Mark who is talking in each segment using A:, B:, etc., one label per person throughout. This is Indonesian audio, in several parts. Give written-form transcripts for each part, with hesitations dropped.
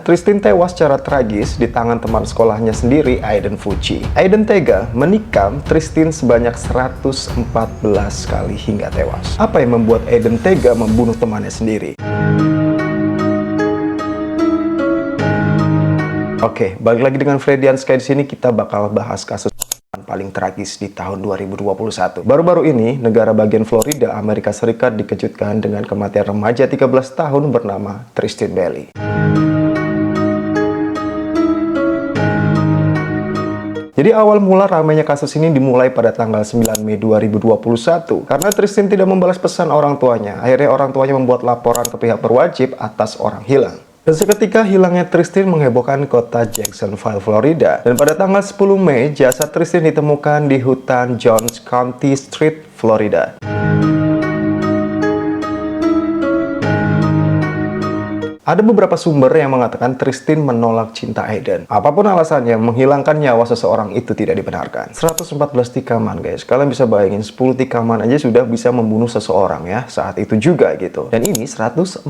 A: Tristin tewas secara tragis di tangan teman sekolahnya sendiri, Aiden Fucci. Aiden tega menikam Tristin sebanyak 114 kali hingga tewas. Apa yang membuat Aiden tega membunuh temannya sendiri? Oke, balik lagi dengan Fredian Sky. Di sini kita bakal bahas kasus paling tragis di tahun 2021. Baru-baru ini, negara bagian Florida, Amerika Serikat dikejutkan dengan kematian remaja 13 tahun bernama Tristin Bailey. Jadi awal mula ramainya kasus ini dimulai pada tanggal 9 Mei 2021 karena Tristin tidak membalas pesan orang tuanya. Akhirnya orang tuanya membuat laporan ke pihak berwajib atas orang hilang. Dan seketika hilangnya Tristin menghebohkan kota Jacksonville, Florida. Dan pada tanggal 10 Mei, jasad Tristin ditemukan di hutan Jones County Street, Florida. Ada beberapa sumber yang mengatakan Tristin menolak cinta Aiden. Apapun alasannya, menghilangkan nyawa seseorang itu tidak dibenarkan. 114 tikaman guys, kalian bisa bayangin 10 tikaman aja sudah bisa membunuh seseorang ya, saat itu juga gitu. Dan ini 114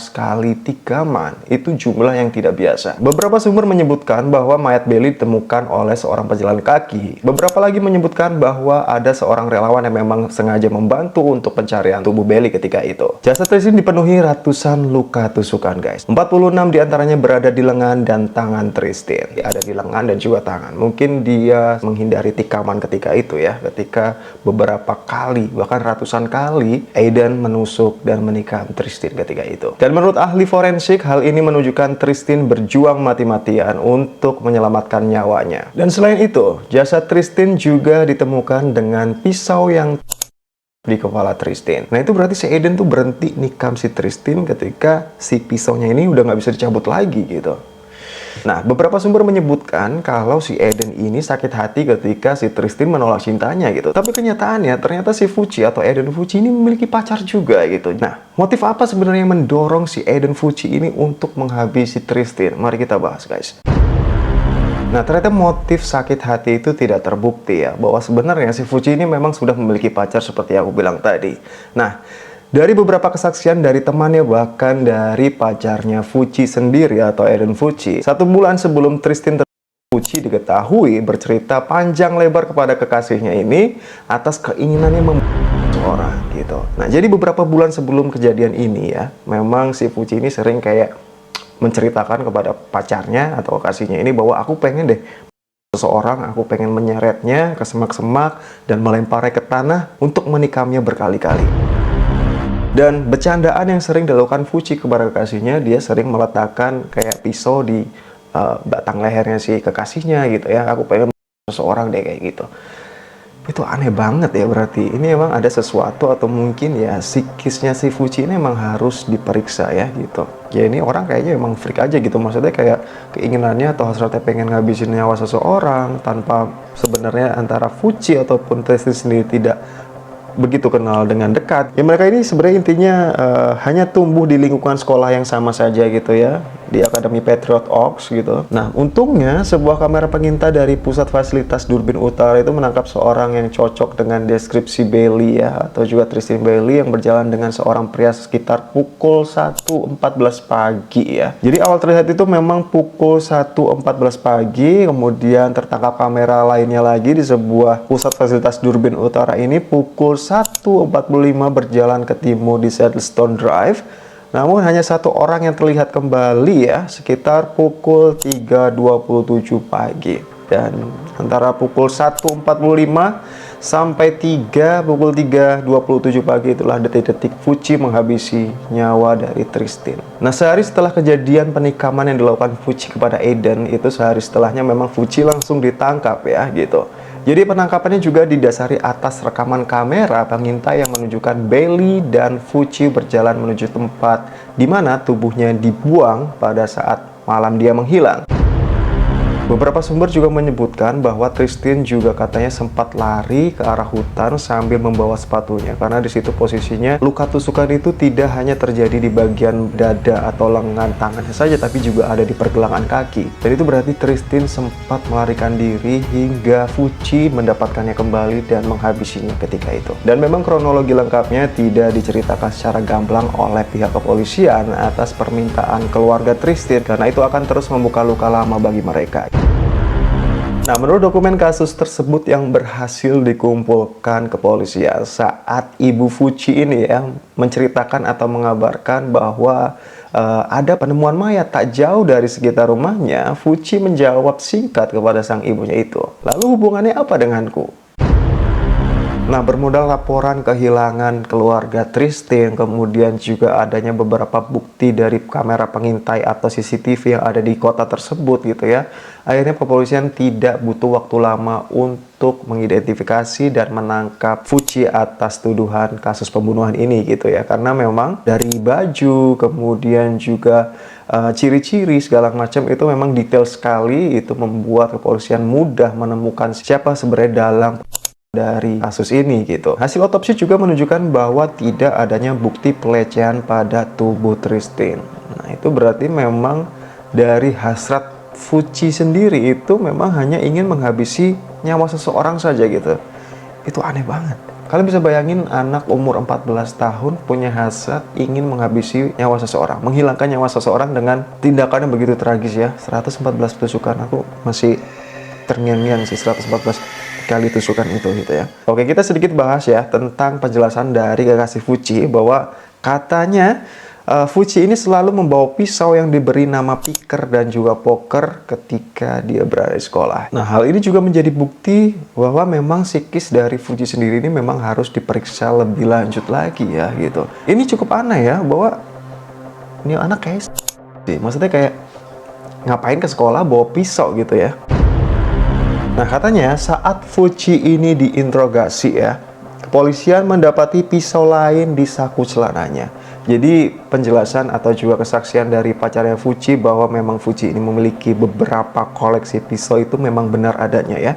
A: kali tikaman, itu jumlah yang tidak biasa. Beberapa sumber menyebutkan bahwa mayat Bailey ditemukan oleh seorang pejalan kaki. Beberapa lagi menyebutkan bahwa ada seorang relawan yang memang sengaja membantu untuk pencarian tubuh Bailey ketika itu. Jasad Tristin dipenuhi ratusan luka tusukan guys. 46 diantaranya berada di lengan dan tangan Tristin. Ada di lengan dan juga tangan. Mungkin dia menghindari tikaman ketika itu ya. Ketika beberapa kali, bahkan ratusan kali, Aiden menusuk dan menikam Tristin ketika itu. Dan menurut ahli forensik, hal ini menunjukkan Tristin berjuang mati-matian untuk menyelamatkan nyawanya. Dan selain itu, jasad Tristin juga ditemukan dengan pisau yang di kepala Tristin. Nah itu berarti si Aiden tuh berhenti nikam si Tristin ketika si pisaunya ini udah nggak bisa dicabut lagi gitu. Nah beberapa sumber menyebutkan kalau si Aiden ini sakit hati ketika si Tristin menolak cintanya gitu. Tapi kenyataannya ternyata si Fucci atau Aiden Fucci ini memiliki pacar juga gitu. Nah motif apa sebenarnya yang mendorong si Aiden Fucci ini untuk menghabisi Tristin? Mari kita bahas guys. Nah, ternyata motif sakit hati itu tidak terbukti ya, bahwa sebenarnya si Fucci ini memang sudah memiliki pacar seperti yang aku bilang tadi. Nah, dari beberapa kesaksian dari temannya, bahkan dari pacarnya Fucci sendiri atau Aiden Fucci, 1 bulan sebelum Tristin Fucci diketahui bercerita panjang lebar kepada kekasihnya ini atas keinginannya membunuh seorang gitu. Nah, jadi beberapa bulan sebelum kejadian ini ya, memang si Fucci ini sering kayak menceritakan kepada pacarnya atau kasihnya ini bahwa aku pengen deh seseorang, aku pengen menyeretnya ke semak-semak dan melemparnya ke tanah untuk menikamnya berkali-kali. Dan bercandaan yang sering dilakukan Fucci kepada kekasihnya, dia sering meletakkan kayak pisau di batang lehernya si kekasihnya gitu ya, aku pengen seseorang deh kayak gitu. Itu aneh banget ya, berarti ini emang ada sesuatu atau mungkin ya psikisnya si Fucci ini emang harus diperiksa ya gitu. Ya ini orang kayaknya emang freak aja gitu, maksudnya kayak keinginannya atau hasratnya pengen ngabisin nyawa seseorang tanpa sebenarnya antara Fucci ataupun Tristin sendiri tidak begitu kenal dengan dekat. Ya mereka ini sebenarnya intinya hanya tumbuh di lingkungan sekolah yang sama saja gitu ya, di Akademi Patriot Oaks gitu. Nah untungnya sebuah kamera pengintai dari Pusat Fasilitas Durbin Utara itu menangkap seorang yang cocok dengan deskripsi Bailey ya, atau juga Tristin Bailey, yang berjalan dengan seorang pria sekitar pukul 1.14 pagi ya. Jadi awal terlihat itu memang pukul 1.14 pagi, kemudian tertangkap kamera lainnya lagi di sebuah Pusat Fasilitas Durbin Utara ini pukul 1.45 berjalan ke timur di Saddlestone Drive. Namun hanya 1 orang yang terlihat kembali ya, sekitar pukul 3.27 pagi. Dan antara pukul 1.45 sampai pukul 3.27 pagi itulah detik-detik Fucci menghabisi nyawa dari Tristin. Nah sehari setelah kejadian penikaman yang dilakukan Fucci kepada Aiden, itu sehari setelahnya memang Fucci langsung ditangkap ya gitu. Jadi penangkapannya juga didasari atas rekaman kamera pengintai yang menunjukkan Bailey dan Fucci berjalan menuju tempat di mana tubuhnya dibuang pada saat malam dia menghilang. Beberapa sumber juga menyebutkan bahwa Tristin juga katanya sempat lari ke arah hutan sambil membawa sepatunya, karena di situ posisinya luka tusukan itu tidak hanya terjadi di bagian dada atau lengan tangannya saja, tapi juga ada di pergelangan kaki. Dan itu berarti Tristin sempat melarikan diri hingga Fuji mendapatkannya kembali dan menghabisinya ketika itu. Dan memang kronologi lengkapnya tidak diceritakan secara gamblang oleh pihak kepolisian atas permintaan keluarga Tristin, karena itu akan terus membuka luka lama bagi mereka. Nah, menurut dokumen kasus tersebut yang berhasil dikumpulkan kepolisian saat ibu Fuji ini ya menceritakan atau mengabarkan bahwa ada penemuan mayat tak jauh dari sekitar rumahnya, Fuji menjawab singkat kepada sang ibunya itu, "Lalu hubungannya apa denganku?" Nah, bermodal laporan kehilangan keluarga Tristin, kemudian juga adanya beberapa bukti dari kamera pengintai atau CCTV yang ada di kota tersebut gitu ya. Akhirnya kepolisian tidak butuh waktu lama untuk mengidentifikasi dan menangkap Fuji atas tuduhan kasus pembunuhan ini gitu ya. Karena memang dari baju, kemudian juga ciri-ciri segala macam itu memang detail sekali, itu membuat kepolisian mudah menemukan siapa sebenarnya dalang dari kasus ini gitu. Hasil otopsi juga menunjukkan bahwa tidak adanya bukti pelecehan pada tubuh Tristin. Nah, itu berarti memang dari hasrat Fuji sendiri itu memang hanya ingin menghabisi nyawa seseorang saja gitu. Itu aneh banget. Kalian bisa bayangin anak umur 14 tahun punya hasrat ingin menghabisi nyawa seseorang, menghilangkan nyawa seseorang dengan tindakan yang begitu tragis ya. 114 tusukan, aku masih terngiang-ngiang sih 114 kali tusukan itu gitu ya. Oke, kita sedikit bahas ya tentang penjelasan dari kekasih Fuji bahwa katanya Fuji ini selalu membawa pisau yang diberi nama piker dan juga poker ketika dia berada di sekolah. Nah, hal ini juga menjadi bukti bahwa memang psikis dari Fuji sendiri ini memang harus diperiksa lebih lanjut lagi ya gitu. Ini cukup aneh ya, bahwa ini anak kayak maksudnya kayak ngapain ke sekolah bawa pisau gitu ya. Nah, katanya saat Fuji ini diinterogasi ya, kepolisian mendapati pisau lain di saku celananya. Jadi penjelasan atau juga kesaksian dari pacarnya Fuji bahwa memang Fuji ini memiliki beberapa koleksi pisau itu memang benar adanya ya.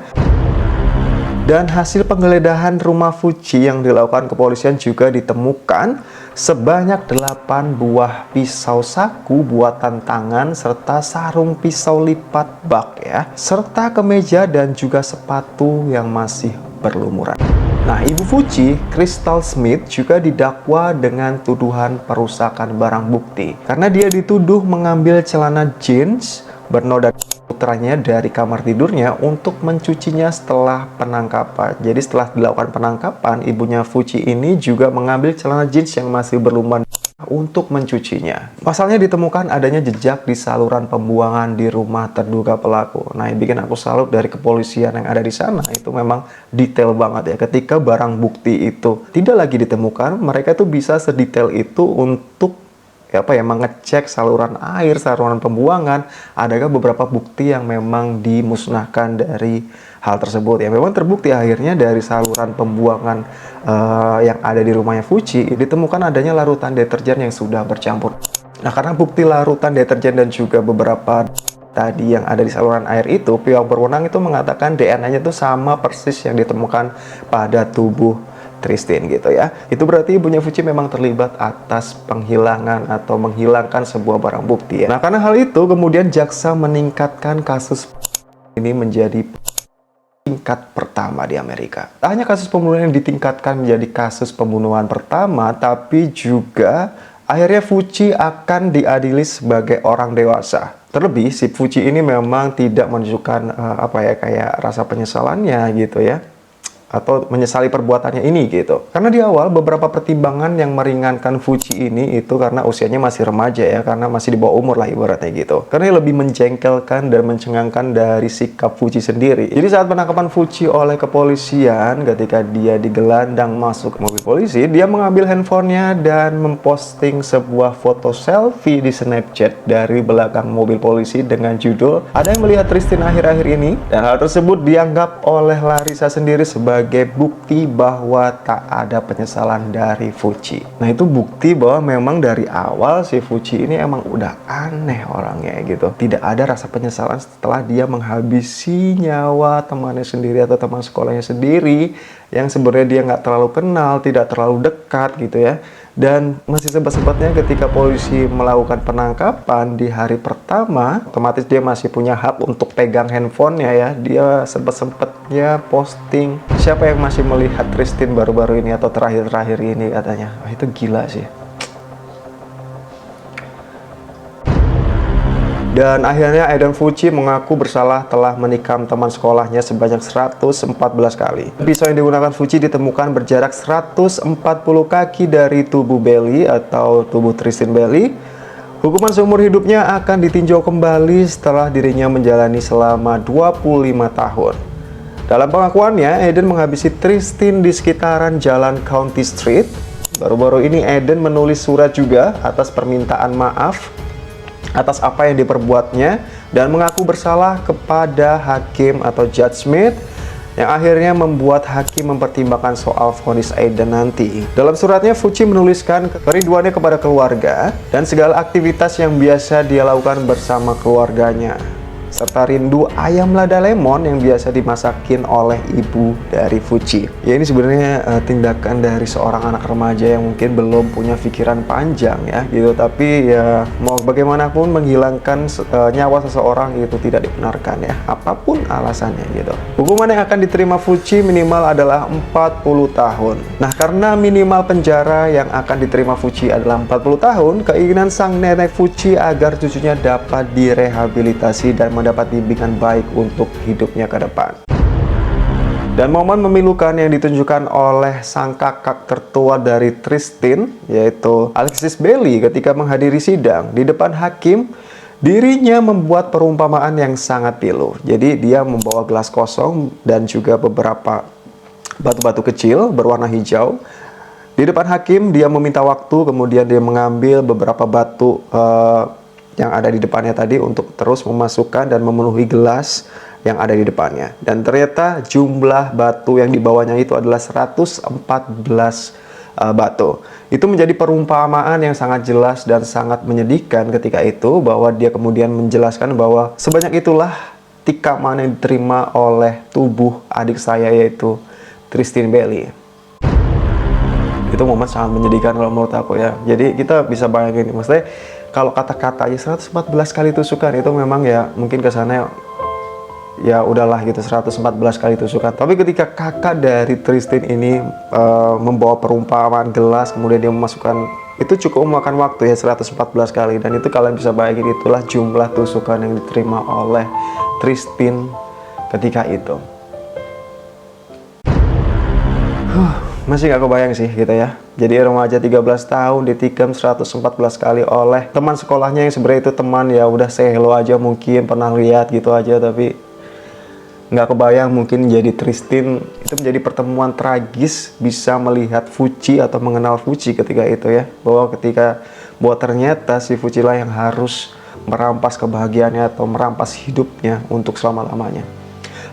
A: Dan hasil penggeledahan rumah Fuji yang dilakukan kepolisian juga ditemukan sebanyak 8 buah pisau saku buatan tangan serta sarung pisau lipat bak ya, serta kemeja dan juga sepatu yang masih berlumuran. Nah, ibu Fuji, Crystal Smith, juga didakwa dengan tuduhan perusakan barang bukti karena dia dituduh mengambil celana jeans bernoda putranya dari kamar tidurnya untuk mencucinya setelah penangkapan. Jadi setelah dilakukan penangkapan, ibunya Fuji ini juga mengambil celana jeans yang masih berlumuran untuk mencucinya. Pasalnya ditemukan adanya jejak di saluran pembuangan di rumah terduga pelaku. Nah, yang bikin aku salut dari kepolisian yang ada di sana itu memang detail banget ya. Ketika barang bukti itu tidak lagi ditemukan, mereka tuh bisa sedetail itu untuk mengecek saluran air, saluran pembuangan, adakah beberapa bukti yang memang dimusnahkan dari hal tersebut. Ya, memang terbukti akhirnya dari saluran pembuangan yang ada di rumahnya Fuji ditemukan adanya larutan deterjen yang sudah bercampur. Nah, karena bukti larutan deterjen dan juga beberapa tadi yang ada di saluran air itu, pihak berwenang itu mengatakan DNA-nya itu sama persis yang ditemukan pada tubuh Tristin gitu ya. Itu berarti ibunya Fuji memang terlibat atas penghilangan atau menghilangkan sebuah barang bukti ya. Nah, karena hal itu kemudian jaksa meningkatkan kasus ini menjadi tingkat pertama di Amerika. Tak hanya kasus pembunuhan yang ditingkatkan menjadi kasus pembunuhan pertama, tapi juga akhirnya Fuji akan diadili sebagai orang dewasa. Terlebih si Fuji ini memang tidak menunjukkan kayak rasa penyesalannya gitu ya, atau menyesali perbuatannya ini gitu. Karena di awal beberapa pertimbangan yang meringankan Fuji ini itu karena usianya masih remaja ya, karena masih di bawah umur lah ibaratnya gitu. Karena yang lebih menjengkelkan dan mencengangkan dari sikap Fuji sendiri. Jadi saat penangkapan Fuji oleh kepolisian, ketika dia digelandang masuk ke mobil polisi, dia mengambil handphonenya dan memposting sebuah foto selfie di Snapchat dari belakang mobil polisi dengan judul "Ada yang melihat Tristin akhir-akhir ini?" Dan hal tersebut dianggap oleh Larissa sendiri sebagai sebagai bukti bahwa tak ada penyesalan dari Fuji. Nah, itu bukti bahwa memang dari awal si Fuji ini emang udah aneh orangnya gitu. Tidak ada rasa penyesalan setelah dia menghabisi nyawa temannya sendiri atau teman sekolahnya sendiri yang sebenarnya dia nggak terlalu kenal, tidak terlalu dekat gitu ya. Dan masih sempat-sempatnya ketika polisi melakukan penangkapan di hari pertama, otomatis dia masih punya hak untuk pegang handphonenya ya. Dia sempat-sempatnya posting, siapa yang masih melihat Tristin baru-baru ini atau terakhir-terakhir ini katanya. Wah, itu gila sih. Dan akhirnya Eden Fuji mengaku bersalah telah menikam teman sekolahnya sebanyak 114 kali. Pisau yang digunakan Fuji ditemukan berjarak 140 kaki dari tubuh Belly atau tubuh Tristin Belly. Hukuman seumur hidupnya akan ditinjau kembali setelah dirinya menjalani selama 25 tahun. Dalam pengakuannya, Eden menghabisi Tristin di sekitaran Jalan County Street. Baru-baru ini Eden menulis surat juga atas permintaan maaf atas apa yang diperbuatnya dan mengaku bersalah kepada hakim atau Judge Smith yang akhirnya membuat hakim mempertimbangkan soal vonis Eden nanti. Dalam suratnya, Fuji menuliskan kerinduannya kepada keluarga dan segala aktivitas yang biasa dia lakukan bersama keluarganya, serta rindu ayam lada lemon yang biasa dimasakin oleh ibu dari Fuji. Ya, ini sebenarnya tindakan dari seorang anak remaja yang mungkin belum punya pikiran panjang ya gitu, tapi ya mau bagaimanapun menghilangkan nyawa seseorang itu tidak dibenarkan ya, apapun alasannya gitu. Hukuman yang akan diterima Fuji minimal adalah 40 tahun. Nah, karena minimal penjara yang akan diterima Fuji adalah 40 tahun, keinginan sang nenek Fuji agar cucunya dapat direhabilitasi dan mendapat bimbingan baik untuk hidupnya ke depan. Dan momen memilukan yang ditunjukkan oleh sang kakak tertua dari Tristin, yaitu Alexis Belly, ketika menghadiri sidang di depan hakim, dirinya membuat perumpamaan yang sangat pilu. Jadi dia membawa gelas kosong dan juga beberapa batu-batu kecil berwarna hijau. Di depan hakim dia meminta waktu, kemudian dia mengambil beberapa batu yang ada di depannya tadi untuk terus memasukkan dan memenuhi gelas yang ada di depannya. Dan ternyata jumlah batu yang dibawanya itu adalah 114 batu. Itu menjadi perumpamaan yang sangat jelas dan sangat menyedihkan ketika itu, bahwa dia kemudian menjelaskan bahwa sebanyak itulah tikaman yang diterima oleh tubuh adik saya, yaitu Tristin Belly. Itu momen sangat menyedihkan kalau menurut aku ya. Jadi kita bisa bayangin, maksudnya kalau kata-kata aja 114 kali tusukan itu memang ya mungkin kesana ya udahlah gitu, 114 kali tusukan. Tapi ketika kakak dari Tristin ini membawa perumpamaan gelas, kemudian dia memasukkan, itu cukup memakan waktu ya 114 kali. Dan itu kalian bisa bayangin, itulah jumlah tusukan yang diterima oleh Tristin ketika itu. Masih gak kebayang sih gitu ya. Jadi remaja 13 tahun ditikam 114 kali oleh teman sekolahnya yang sebenarnya itu teman ya udah say hello aja, mungkin pernah lihat gitu aja, tapi nggak kebayang mungkin jadi Tristin itu menjadi pertemuan tragis bisa melihat Fuji atau mengenal Fuji ketika itu ya, bahwa ternyata si Fuji lah yang harus merampas kebahagiaannya atau merampas hidupnya untuk selama-lamanya.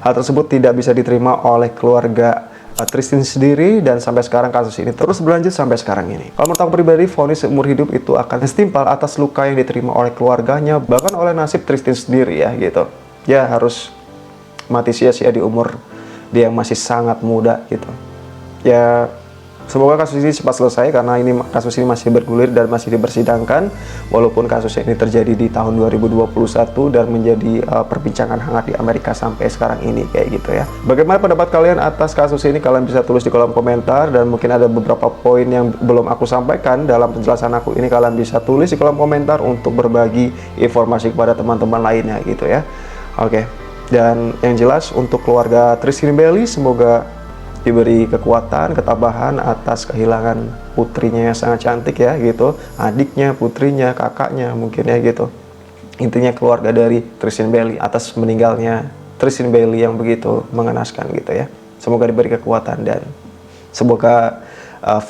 A: Hal tersebut tidak bisa diterima oleh keluarga Tristin sendiri, dan sampai sekarang kasus ini terus berlanjut sampai sekarang ini. Kalau menurut aku pribadi, vonis seumur hidup itu akan setimpal atas luka yang diterima oleh keluarganya, bahkan oleh nasib Tristin sendiri ya gitu. Ya harus mati sia-sia di umur dia yang masih sangat muda gitu. Ya semoga kasus ini cepat selesai, karena kasus ini masih bergulir dan masih dipersidangkan, walaupun kasus ini terjadi di tahun 2021 dan menjadi perbincangan hangat di Amerika sampai sekarang ini kayak gitu ya. Bagaimana pendapat kalian atas kasus ini? Kalian bisa tulis di kolom komentar, dan mungkin ada beberapa poin yang belum aku sampaikan dalam penjelasan aku ini, kalian bisa tulis di kolom komentar untuk berbagi informasi kepada teman-teman lainnya gitu ya. Oke. Dan yang jelas untuk keluarga Tristin Belly, semoga diberi kekuatan, ketabahan atas kehilangan putrinya yang sangat cantik ya gitu, adiknya, putrinya, kakaknya mungkin ya gitu. Intinya keluarga dari Tristin Belly atas meninggalnya Tristin Belly yang begitu mengenaskan gitu ya. Semoga diberi kekuatan dan semoga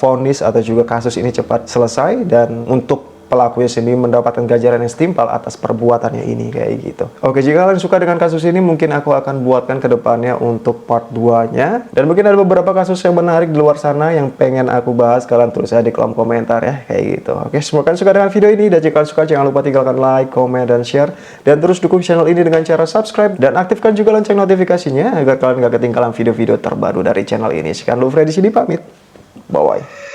A: vonis atau juga kasus ini cepat selesai. Dan untuk pelakunya sendiri mendapatkan ganjaran yang setimpal atas perbuatannya ini, kayak gitu. Oke, jika kalian suka dengan kasus ini, mungkin aku akan buatkan ke depannya untuk part 2-nya. Dan mungkin ada beberapa kasus yang menarik di luar sana yang pengen aku bahas, kalian tulis aja di kolom komentar ya, kayak gitu. Oke, semoga kalian suka dengan video ini, dan jika kalian suka jangan lupa tinggalkan like, komen, dan share. Dan terus dukung channel ini dengan cara subscribe dan aktifkan juga lonceng notifikasinya agar kalian gak ketinggalan video-video terbaru dari channel ini. Sekian dulu, Freddy sini pamit. Bye-bye.